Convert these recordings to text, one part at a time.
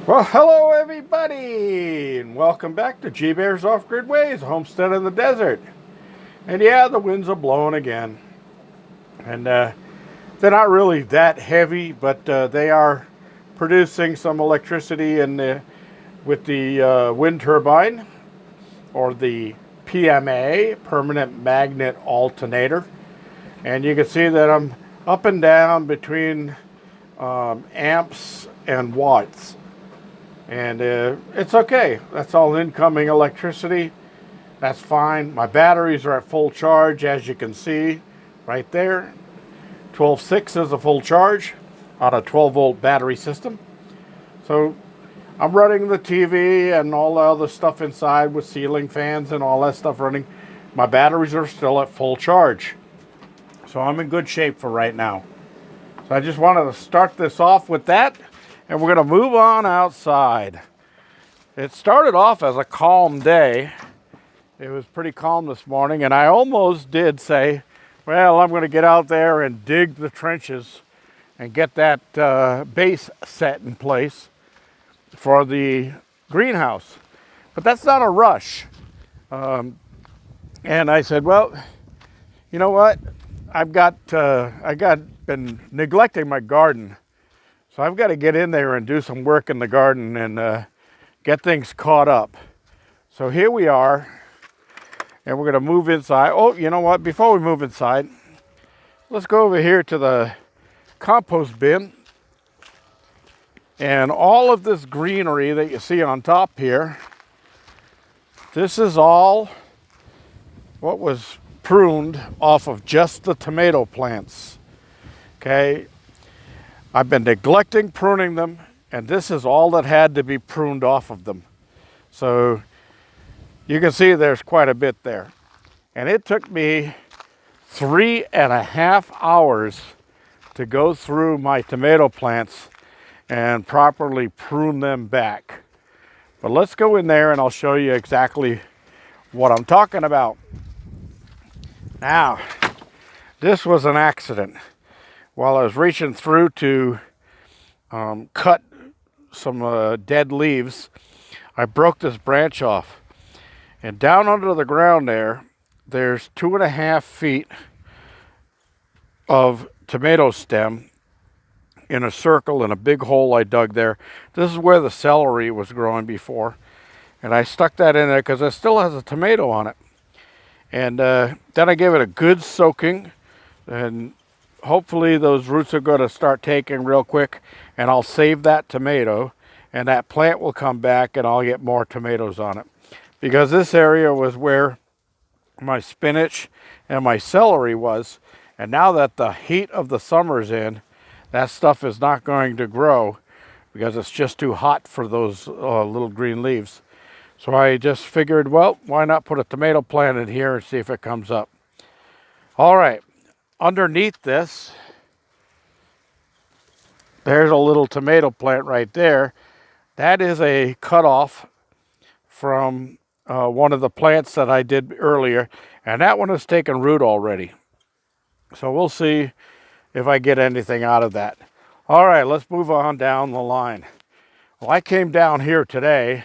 Well, hello everybody, and welcome back to G Bear's Off-Grid Ways, Homestead in the Desert. And yeah, the winds are blowing again. And they're not really that heavy, but they are producing some electricity with the wind turbine, or the PMA, Permanent Magnet Alternator. And you can see that I'm up and down between amps and watts. And it's okay. That's all incoming electricity. That's fine. My batteries are at full charge, as you can see right there. 12.6 is a full charge on a 12 volt battery system. So I'm running the TV and all the other stuff inside with ceiling fans and all that stuff running. My batteries are still at full charge. So I'm in good shape for right now. So I just wanted to start this off with that. And we're going to move on outside. It started off as a calm day. It was pretty calm this morning, and I almost did say, well, I'm going to get out there and dig the trenches and get that base set in place for the greenhouse. But that's not a rush. And I said, well, you know what? I got been neglecting my garden. So I've got to get in there and do some work in the garden and get things caught up. So here we are, and we're going to move inside. Oh, you know what? Before we move inside, let's go over here to the compost bin. And all of this greenery that you see on top here, this is all what was pruned off of just the tomato plants. Okay. I've been neglecting pruning them, and this is all that had to be pruned off of them. So you can see there's quite a bit there. And it took me 3.5 hours to go through my tomato plants and properly prune them back. But let's go in there and I'll show you exactly what I'm talking about. Now, this was an accident. While I was reaching through to cut some dead leaves, I broke this branch off. And down under the ground there's 2.5 feet of tomato stem in a circle in a big hole I dug there. This is where the celery was growing before. And I stuck that in there because it still has a tomato on it. And then I gave it a good soaking, and hopefully those roots are going to start taking real quick, and I'll save that tomato, and that plant will come back and I'll get more tomatoes on it. Because this area was where my spinach and my celery was, and now that the heat of the summer's in, that stuff is not going to grow because it's just too hot for those little green leaves. So I just figured, well, why not put a tomato plant in here and see if it comes up. All right. Underneath this, there's a little tomato plant right there. That is a cutoff from one of the plants that I did earlier, and that one has taken root already. So we'll see if I get anything out of that. All right, let's move on down the line. Well, I came down here today,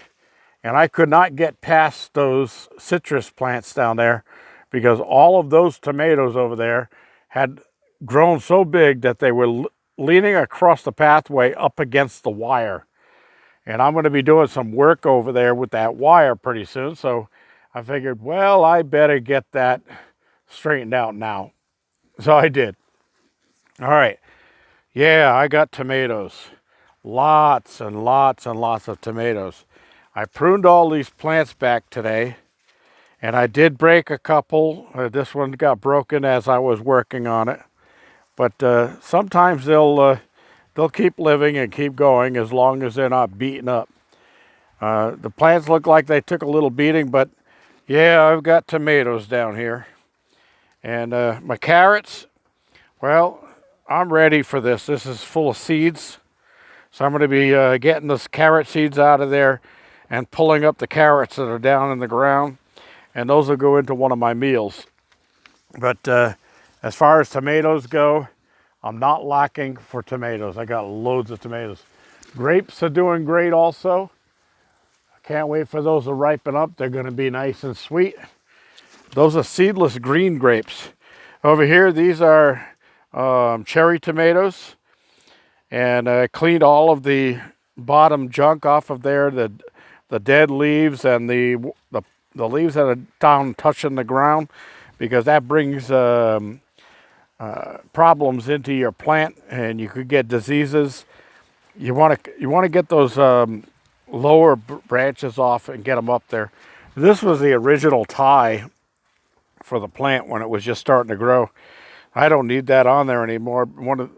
and I could not get past those citrus plants down there because all of those tomatoes over there had grown so big that they were leaning across the pathway up against the wire. And I'm going to be doing some work over there with that wire pretty soon. So I figured, well, I better get that straightened out now. So I did. All right. Yeah, I got tomatoes. Lots and lots and lots of tomatoes. I pruned all these plants back today. And I did break a couple. This one got broken as I was working on it. But sometimes they'll keep living and keep going as long as they're not beaten up. The plants look like they took a little beating, but yeah, I've got tomatoes down here. And my carrots, well, I'm ready for this. This is full of seeds. So I'm going to be getting those carrot seeds out of there and pulling up the carrots that are down in the ground. And those will go into one of my meals. But as far as tomatoes go, I'm not lacking for tomatoes. I got loads of tomatoes. Grapes are doing great also. I can't wait for those to ripen up. They're going to be nice and sweet. Those are seedless green grapes. Over here, these are cherry tomatoes. And I cleaned all of the bottom junk off of there, the dead leaves and the leaves that are down touching the ground, because that brings problems into your plant, and you could get diseases. You want to get those lower branches off and get them up there. This was the original tie for the plant when it was just starting to grow. I don't need that on there anymore.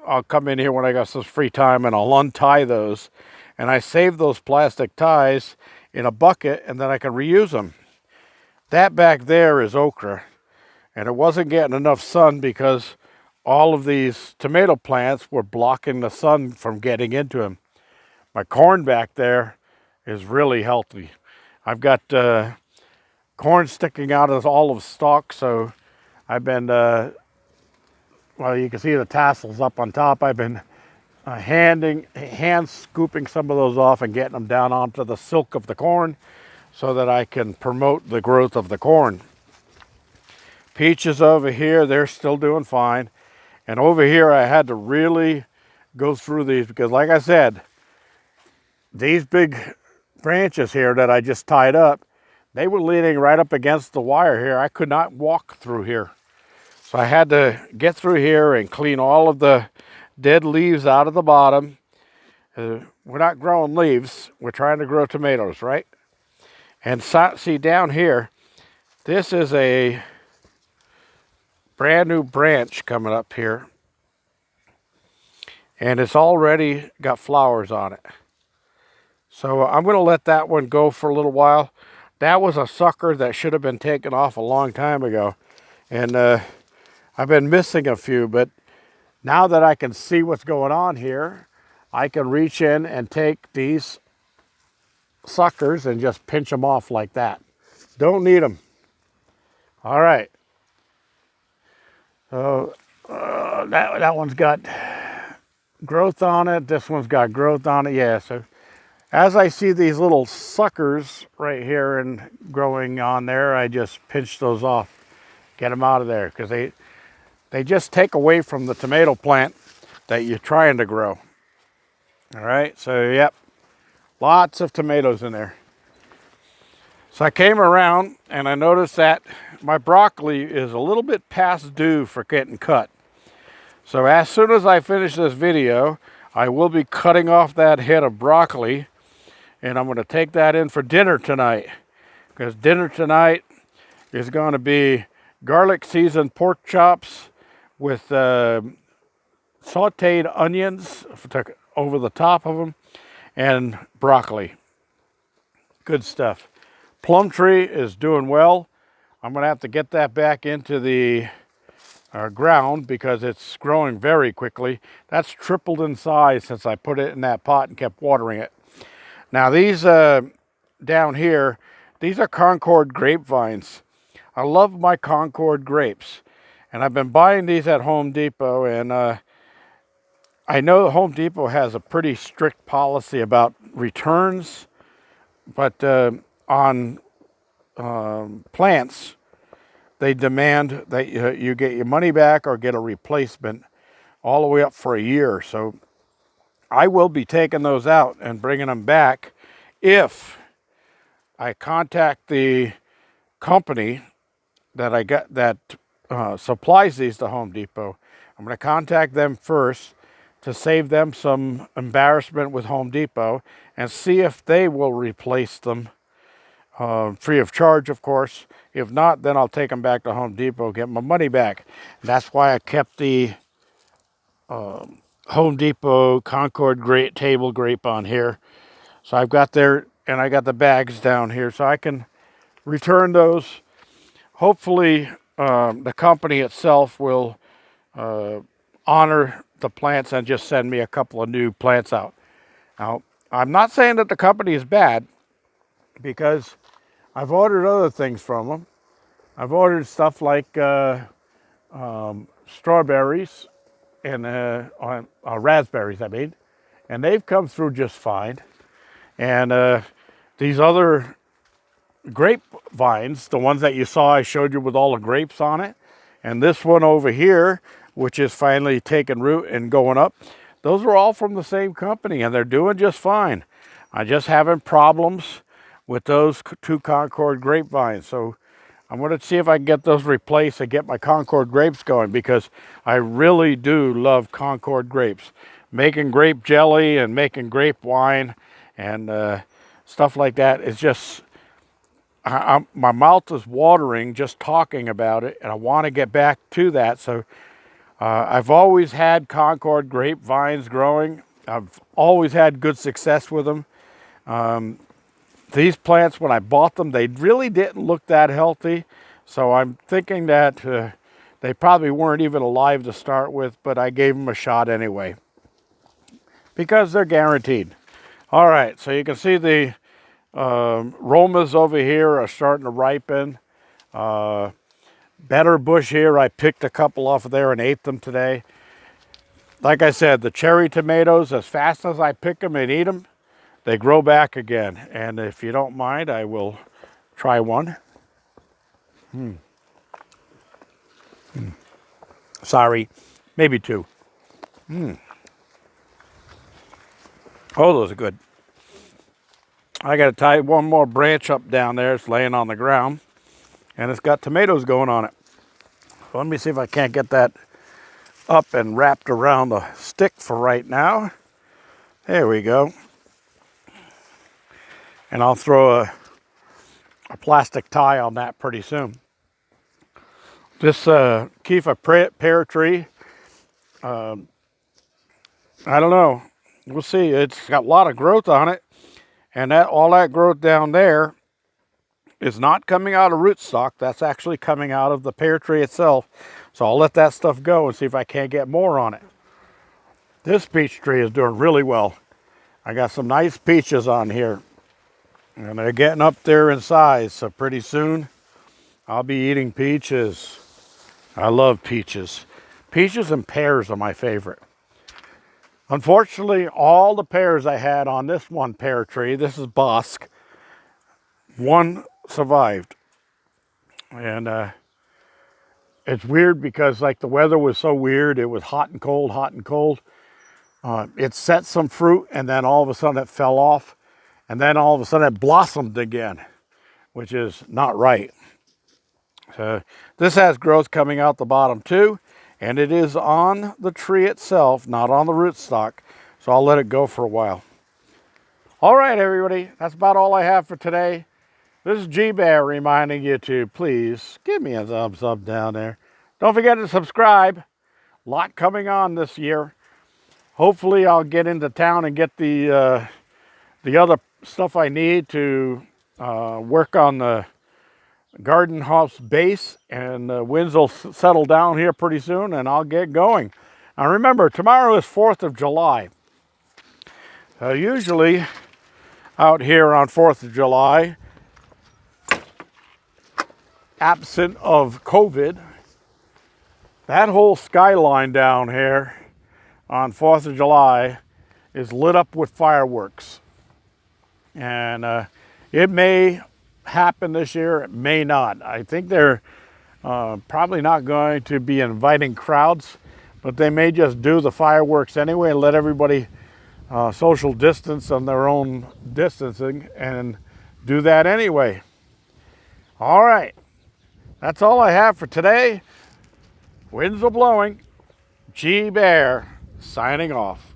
I'll come in here when I got some free time and I'll untie those. And I save those plastic ties in a bucket, and then I can reuse them. That back there is okra. And it wasn't getting enough sun because all of these tomato plants were blocking the sun from getting into them. My corn back there is really healthy. I've got corn sticking out of all of stalk, so I've been, well, you can see the tassels up on top. I've been hand scooping some of those off and getting them down onto the silk of the corn so that I can promote the growth of the corn. Peaches over here, they're still doing fine. And over here, I had to really go through these because, like I said, these big branches here that I just tied up, they were leaning right up against the wire here. I could not walk through here. So I had to get through here and clean all of the dead leaves out of the bottom. We're not growing leaves. We're trying to grow tomatoes, right? And see down here, this is a brand new branch coming up here. And it's already got flowers on it. So I'm going to let that one go for a little while. That was a sucker that should have been taken off a long time ago. And I've been missing a few, but now that I can see what's going on here, I can reach in and take these suckers and just pinch them off like that. Don't need them. All right. So that one's got growth on it. This one's got growth on it. Yeah, so as I see these little suckers right here and growing on there, I just pinch those off, get them out of there, because they just take away from the tomato plant that you're trying to grow. All right, so yep, lots of tomatoes in there. So I came around and I noticed that my broccoli is a little bit past due for getting cut. So as soon as I finish this video, I will be cutting off that head of broccoli, and I'm going to take that in for dinner tonight, because dinner tonight is going to be garlic seasoned pork chops with sauteed onions over the top of them and broccoli. Good stuff. Plum tree is doing well. I'm going to have to get that back into the ground because it's growing very quickly. That's tripled in size since I put it in that pot and kept watering it. Now these down here, these are Concord grapevines. I love my Concord grapes, and I've been buying these at Home Depot, and I know Home Depot has a pretty strict policy about returns, but on plants, they demand that you get your money back or get a replacement all the way up for a year. So I will be taking those out and bringing them back if I contact the company that I got that supplies these to Home Depot. I'm going to contact them first to save them some embarrassment with Home Depot and see if they will replace them free of charge, of course. If not, then I'll take them back to Home Depot, get my money back. And that's why I kept the Home Depot Concord table grape on here. So I've got there, and I got the bags down here, so I can return those. Hopefully, the company itself will honor the plants and just send me a couple of new plants out. Now, I'm not saying that the company is bad, because I've ordered other things from them. I've ordered stuff like strawberries and raspberries, I mean, and they've come through just fine. And these other grape vines, the ones that you saw I showed you with all the grapes on it, and this one over here, which is finally taking root and going up, those are all from the same company, and they're doing just fine. I'm just having problems with those 2 Concord grapevines. So I'm going to see if I can get those replaced and get my Concord grapes going, because I really do love Concord grapes. Making grape jelly and making grape wine and stuff like that is just, my mouth is watering just talking about it, and I want to get back to that. So I've always had Concord grapevines growing. I've always had good success with them. These plants, when I bought them, they really didn't look that healthy. So I'm thinking that they probably weren't even alive to start with, but I gave them a shot anyway, because they're guaranteed. All right, so you can see the Romas over here are starting to ripen. Better bush here, I picked a couple off of there and ate them today. Like I said, the cherry tomatoes, as fast as I pick them and eat them, they grow back again. And if you don't mind, I will try one. Sorry, maybe 2. Oh, those are good. I got to tie one more branch up down there. It's laying on the ground, and it's got tomatoes going on it. So let me see if I can't get that up and wrapped around the stick for right now. There we go. And I'll throw a plastic tie on that pretty soon. This Kifa pear tree, I don't know. We'll see. It's got a lot of growth on it, and all that growth down there is not coming out of rootstock. That's actually coming out of the pear tree itself. So I'll let that stuff go and see if I can't get more on it. This peach tree is doing really well. I got some nice peaches on here, and they're getting up there in size. So pretty soon I'll be eating peaches. I love peaches. Peaches and pears are my favorite. Unfortunately, all the pears I had on this one pear tree, this is Bosque, one survived. And it's weird because like the weather was so weird. It was hot and cold, hot and cold. It set some fruit, and then all of a sudden it fell off. And then all of a sudden it blossomed again, which is not right. So this has growth coming out the bottom too, and it is on the tree itself, not on the rootstock. So I'll let it go for a while. All right, everybody, that's about all I have for today. This is G-Bear reminding you to please give me a thumbs up down there. Don't forget to subscribe. A lot coming on this year. Hopefully I'll get into town and get the other stuff I need to work on the garden house base, and the winds will settle down here pretty soon, and I'll get going. Now remember, tomorrow is 4th of July. Usually out here on 4th of July, absent of COVID, that whole skyline down here on 4th of July is lit up with fireworks. And it may happen this year, it may not. I think they're probably not going to be inviting crowds, but they may just do the fireworks anyway and let everybody social distance on their own distancing and do that anyway. All right, that's all I have for today. Winds are blowing. G-Bear signing off.